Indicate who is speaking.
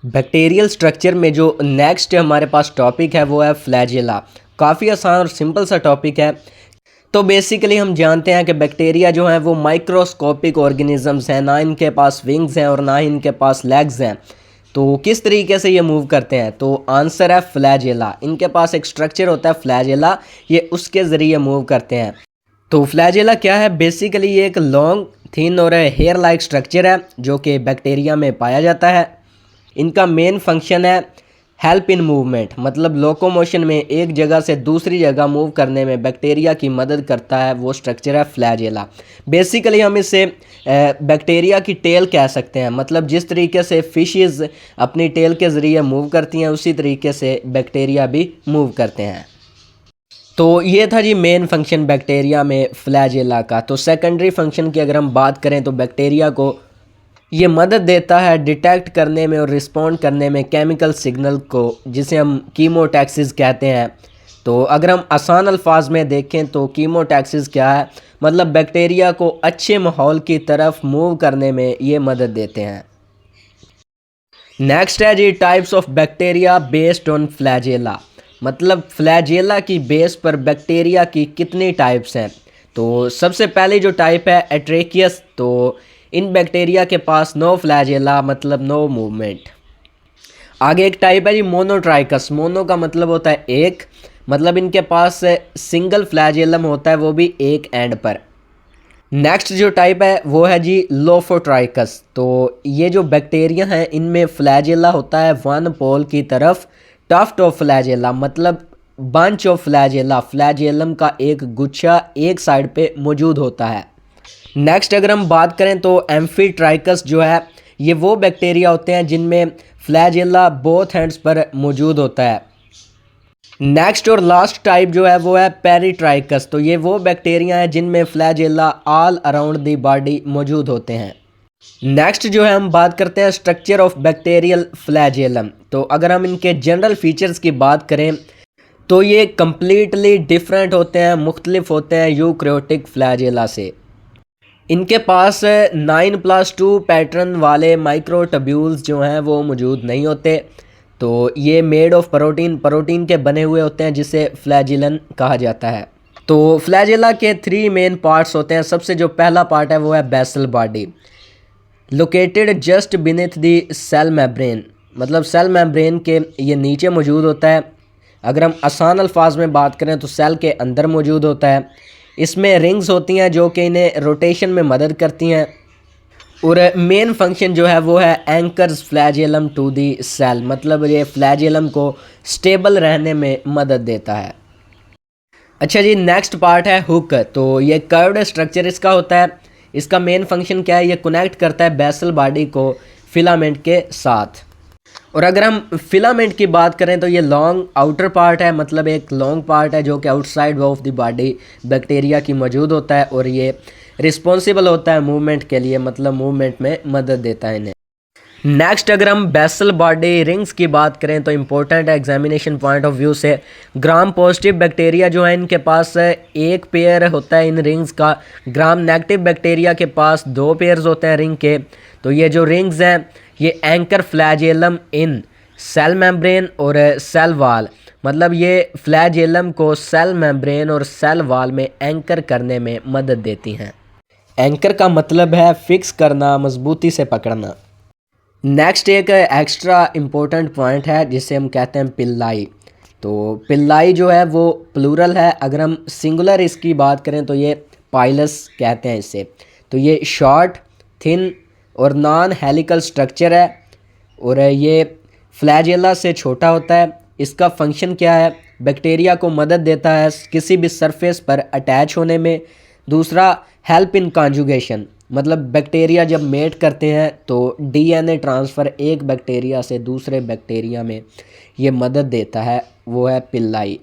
Speaker 1: Bacterial structure में जो next हमारे पास टॉपिक है वो है फ्लैजेला। काफ़ी आसान और सिंपल सा टॉपिक है। तो बेसिकली हम जानते हैं कि बैक्टीरिया जो हैं वो माइक्रोस्कोपिक ऑर्गेनिजम्स हैं, ना इनके पास विंग्स हैं और ना ही इनके पास लेग्स हैं। तो किस तरीके से ये मूव करते हैं? तो आंसर है फ्लैजेला। इनके पास एक स्ट्रक्चर होता है फ्लैजेला, ये उसके ज़रिए मूव करते हैं। तो फ्लैजेला क्या है? बेसिकली ये एक लॉन्ग थिन और हेयर लाइक स्ट्रक्चर है जो कि बैक्टीरिया में पाया जाता है। इनका मेन फंक्शन है हेल्प इन मूवमेंट, मतलब लोकोमोशन में एक जगह से दूसरी जगह मूव करने में बैक्टीरिया की मदद करता है, वो स्ट्रक्चर है फ्लैजेला। बेसिकली हम इसे बैक्टीरिया की टेल कह सकते हैं, मतलब जिस तरीके से फिशेस अपनी टेल के ज़रिए मूव करती हैं उसी तरीके से बैक्टीरिया भी मूव करते हैं। तो ये था जी मेन फंक्शन बैक्टीरिया में फ्लैजेला का। तो सेकेंडरी फंक्शन की अगर हम बात करें तो बैक्टीरिया को ये मदद देता है डिटेक्ट करने में और रिस्पॉन्ड करने में केमिकल सिग्नल को, जिसे हम कीमोटैक्सिस कहते हैं। तो अगर हम आसान अल्फाज में देखें तो कीमोटैक्सिस क्या है? मतलब बैक्टीरिया को अच्छे माहौल की तरफ मूव करने में ये मदद देते हैं। नेक्स्ट है जी types of bacteria based on flagella, मतलब फ्लैजेला की बेस पर बैक्टीरिया की कितनी टाइप्स हैं। तो सबसे पहली जो टाइप है एट्रेकियस, तो इन बैक्टीरिया के पास नो फ्लैजेला, मतलब नो मूवमेंट। आगे एक टाइप है जी मोनोट्राइकस। मोनो का मतलब होता है एक, मतलब इनके पास सिंगल फ्लैजेलम होता है, वो भी एक एंड पर। नेक्स्ट जो टाइप है वो है जी लोफोट्राइकस। तो ये जो बैक्टीरिया हैं इनमें फ्लैजेला होता है वन पोल की तरफ, टफ्ट ऑफ फ्लैजेला, मतलब बंच ऑफ फ्लैजेला, फ्लैजेलम का एक गुच्छा एक साइड पे मौजूद होता है। नेक्स्ट अगर हम बात करें तो एम्फीट्राइकस जो है ये वो बैक्टीरिया होते हैं जिनमें फ्लैजेला बोथ हैंड्स पर मौजूद होता है। नेक्स्ट और लास्ट टाइप जो है वो है पेरिट्राइकस। तो ये वो बैक्टीरिया हैं जिनमें flagella all around the body मौजूद होते हैं। नेक्स्ट जो है हम बात करते हैं स्ट्रक्चर ऑफ बैक्टीरियल फ्लैजेलम। तो अगर हम इनके जनरल फीचर्स की बात करें तो ये कम्प्लीटली डिफरेंट होते हैं, मुख्तलिफ होते हैं यूकैरियोटिक फ्लैजेला से। इनके पास 9+2 पैटर्न वाले माइक्रोट्यूब्यूल्स जो हैं वो मौजूद नहीं होते। तो ये मेड ऑफ प्रोटीन के बने हुए होते हैं जिसे फ्लैजिलन कहा जाता है। तो फ्लैजेला के 3 मेन पार्ट्स होते हैं। सबसे जो पहला पार्ट है वो है basal body, located just beneath the cell membrane, मतलब सेल मेम्ब्रेन के ये नीचे मौजूद होता है। अगर हम आसान अल्फाज में बात करें तो सेल के अंदर मौजूद होता है। इसमें रिंग्स होती हैं जो कि इन्हें रोटेशन में मदद करती हैं, और मेन फंक्शन जो है वो है anchors flagellum to the cell, मतलब ये फ्लैजेलम को स्टेबल रहने में मदद देता है। अच्छा जी, नेक्स्ट पार्ट है हुक। तो ये कर्व्ड स्ट्रक्चर इसका होता है। इसका मेन फंक्शन क्या है? ये कनेक्ट करता है बेसल बॉडी को फिलामेंट के साथ। और अगर हम फिलामेंट की बात करें तो ये लॉन्ग आउटर पार्ट है, मतलब एक लॉन्ग पार्ट है जो कि outside of the body bacteria की मौजूद होता है, और ये रिस्पॉन्सिबल होता है मूवमेंट के लिए, मतलब मूवमेंट में मदद देता है इन्हें। नेक्स्ट अगर हम बेसल बॉडी रिंग्स की बात करें तो इम्पोर्टेंट है एग्जामिनेशन पॉइंट ऑफ व्यू से। ग्राम पॉजिटिव बैक्टीरिया जो है इनके पास एक पेयर होता है इन रिंग्स का। ग्राम नेगेटिव बैक्टीरिया के पास 2 पेयर्स होते हैं रिंग के। तो ये जो रिंग्स हैं ये एंकर फ्लैजेलम इन सेल मेम्ब्रेन और सेल वाल, मतलब ये फ्लैजेलम को सेल मेम्ब्रेन और सेल वाल में एंकर करने में मदद देती हैं। एंकर का मतलब है फिक्स करना, मजबूती से पकड़ना। नेक्स्ट एक एक्स्ट्रा इम्पोर्टेंट पॉइंट है जिसे हम कहते हैं पिल्लाई। तो पिल्लाई जो है वो प्लूरल है। अगर हम सिंगुलर इसकी बात करें तो ये पाइलस कहते हैं इसे। तो ये शॉर्ट, थिन और नॉन हेलिकल स्ट्रक्चर है, और ये फ्लैजेला से छोटा होता है। इसका फंक्शन क्या है? बैक्टीरिया को मदद देता है किसी भी सरफेस पर अटैच होने में। दूसरा हेल्प इन कॉन्जुगेशन, मतलब बैक्टीरिया जब मेट करते हैं तो डीएनए ट्रांसफ़र एक बैक्टीरिया से दूसरे बैक्टीरिया में ये मदद देता है, वो है पिल्लाई।